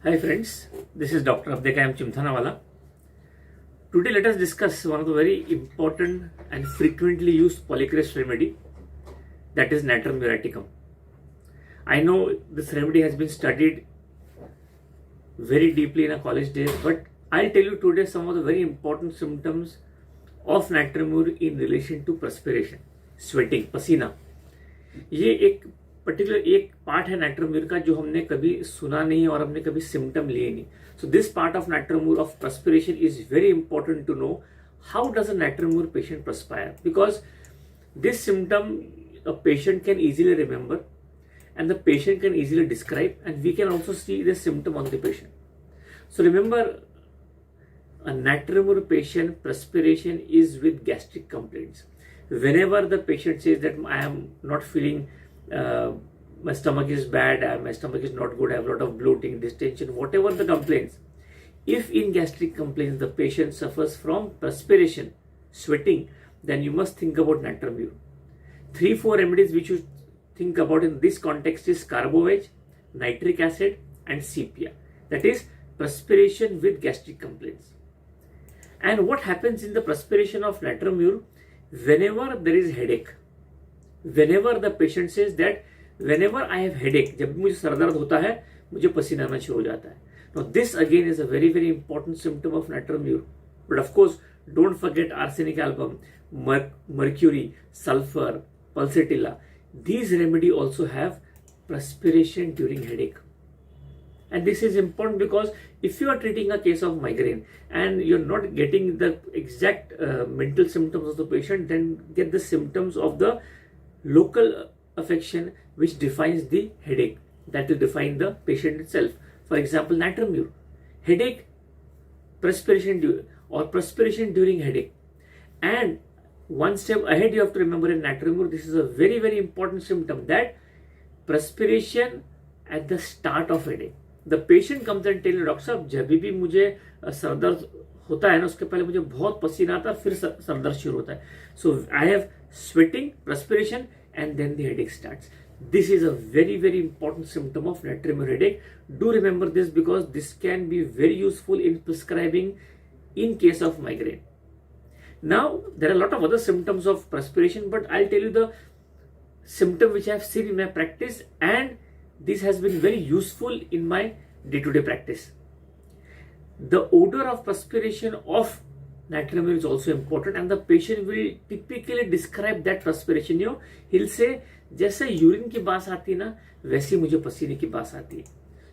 Hi friends, this is Dr Abdequaem Chimthanawala. Today let us discuss one of the very important and frequently used polycrest remedy, that is Natrum muriaticum. I know this remedy has been studied very deeply in our college days, but I'll tell you today some of the very important symptoms of Natrum mur in relation to perspiration, sweating, पसीना. ये एक particular एक part है natrum mur का जो हमने कभी सुना नहीं और हमने कभी सिम्टम लिए नहीं. So this part of natrum mur of perspiration is very important to know. How does a Natrum mur patient perspire? Because this symptom a patient can easily remember and the patient can easily describe, and we can also see the symptom on the patient. So remember, a Natrum mur patient perspiration is with gastric complaints. Whenever the patient says that I am not feeling, my stomach is bad, my stomach is not good, I have a lot of bloating, distension, whatever the complaints, if in gastric complaints the patient suffers from perspiration, sweating, then you must think about Natrum mur. 3-4 remedies which you think about in this context is carbovage, nitric acid and sepia. That is perspiration with gastric complaints. And what happens in the perspiration of Natrum mur? Whenever there is headache, whenever the patient says that whenever I have headache, जब मुझे sir दर्द होता है मुझे पसीना आना शुरू हो जाता है. Now this again is a very very important symptom of Natrum mur. But of course don't forget arsenic album, mercury, sulfur, pulsatilla. These remedy also have perspiration during headache. And this is important because if you are treating a case of migraine and you're not getting the exact mental symptoms of the patient, then get the symptoms of the local affection which defines the headache. That will define the patient itself. For example, Natrum mur, headache, perspiration during headache. And one step ahead you have to remember in Natrum mur, this is a very very important symptom, that perspiration at the start of headache. The patient comes and tell you, doctor साहब जब भी मुझे sir दर्द होता है ना, उसके पहले मुझे बहुत पसीना आता है, फिर सर दर्द शुरू होता है. So I have sweating, perspiration, and then the headache starts. This is a very very important symptom of Natrum mur headache. Do remember this because this can be very useful in prescribing in case of migraine. Now there are a lot of other symptoms of perspiration, but I'll tell you the symptom which I have seen in my practice, and this has been very useful in my day-to-day practice. The odor of perspiration of Natrum mur is also important, and the patient will typically describe that perspiration. You know, he'll say, जैसे urine की बास आती है ना, वैसी मुझे पसीने की बास आती है.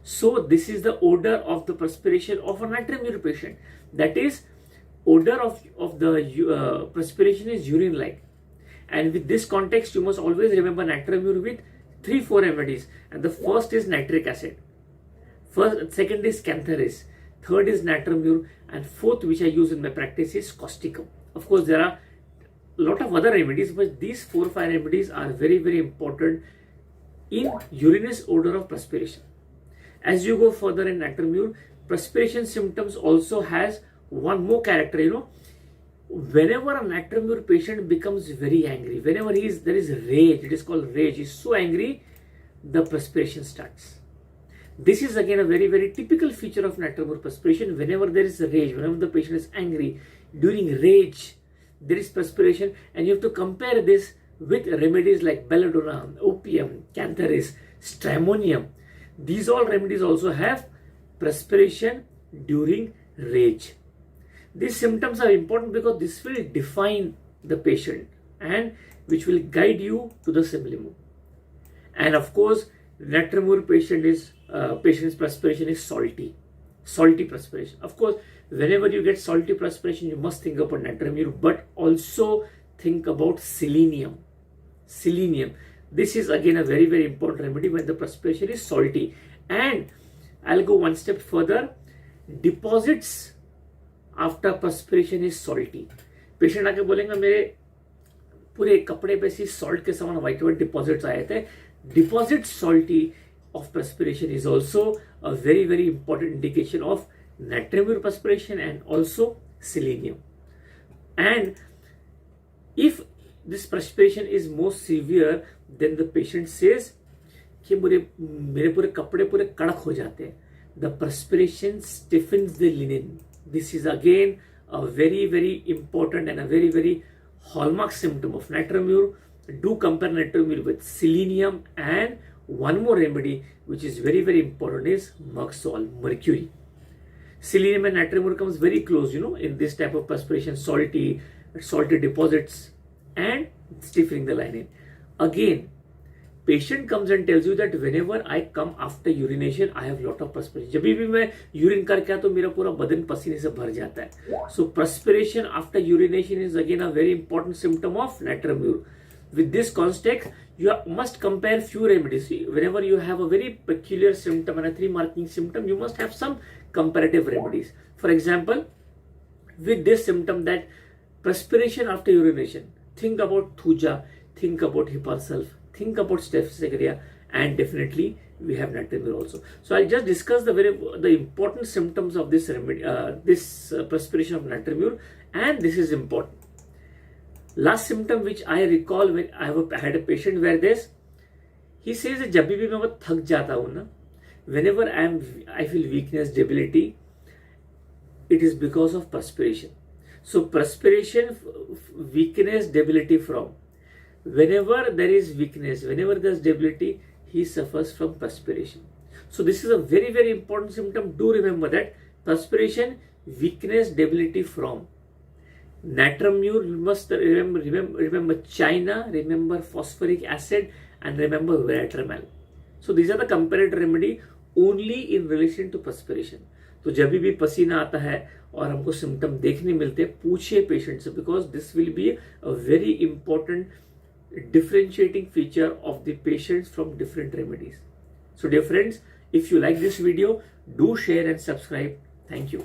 So this is the odor of the perspiration of a Natrum mur patient. That is, odor of the perspiration is urine-like. And with this context, you must always remember Natrum mur with 3-4 remedies, and the first is nitric acid, second is cantharis, third is Natrum mur, and fourth which I use in my practice is causticum. Of course there are a lot of other remedies, but these 4-5 remedies are very very important in urinous odor of perspiration. As you go further in Natrum mur, perspiration symptoms also has one more character. You know, whenever a Natrum mur patient becomes very angry, whenever there is rage, it is called rage, he is so angry, the perspiration starts. This is again a very very typical feature of Natrum mur perspiration. Whenever there is rage, whenever the patient is angry, during rage there is perspiration, and you have to compare this with remedies like belladonna, opium, cantharis, stramonium. These all remedies also have perspiration during rage. These symptoms are important because this will define the patient and which will guide you to the symptom. And of course, Natrum mur patient's perspiration is salty perspiration. Of course, whenever you get salty perspiration, you must think about Natrum mur, but also think about selenium. This is again a very very important remedy when the perspiration is salty. And I'll go one step further. Deposits after perspiration is salty. Patient आके बोलेंगे मेरे पूरे कपड़े पे सी salt के समान white white deposits आए थे. Deposit salty of perspiration is also a very very important indication of Natrum mur perspiration and also selenium. And if this perspiration is more severe, then the patient says कि मेरे पूरे कपड़े पूरे कड़क हो जाते हैं. the perspiration stiffens the linen. This is again a very, very important and a very, very hallmark symptom of natrum. Do compare natrum with selenium, and one more remedy which is very, very important is Merxol, mercury. Selenium and natrum comes very close, in this type of perspiration, salty deposits and stiffening the lining. Again, patient comes and tells you that whenever I come after urination, I have lot of perspiration. जब भी मैं urine करके आता तो मेरा पूरा बदन पसीने से भर जाता है. So perspiration after urination is again a very important symptom of natrum. With this context, you must compare few remedies. Whenever you have a very peculiar symptom and a 3 marking symptom, you must have some comparative remedies. For example, with this symptom that perspiration after urination, think about thuja, think about hippursulf, think about Staphylococcus, and definitely we have natrum also. So I'll just discuss the important symptoms of this remedy, perspiration of natrum, and this is important. Last symptom which I recall when I had a patient where he says that जब भी मैं बहुत थक जाता हूँ ना, whenever I feel weakness, debility, it is because of perspiration. So perspiration, weakness, debility from. Whenever there is weakness, whenever there is debility, he suffers from perspiration. So this is a very, very important symptom. Do remember that perspiration, weakness, debility from. Natrum, you must remember China, remember phosphoric acid, and remember Veratramal. So these are the comparative remedy only in relation to perspiration. तो जब भी पसीना आता है और हमको symptom देखने मिलते हैं, पूछिए पेशेंट से, because this will be a very important differentiating feature of the patients from different remedies. So dear friends, if you like this video, do share and subscribe. Thank you.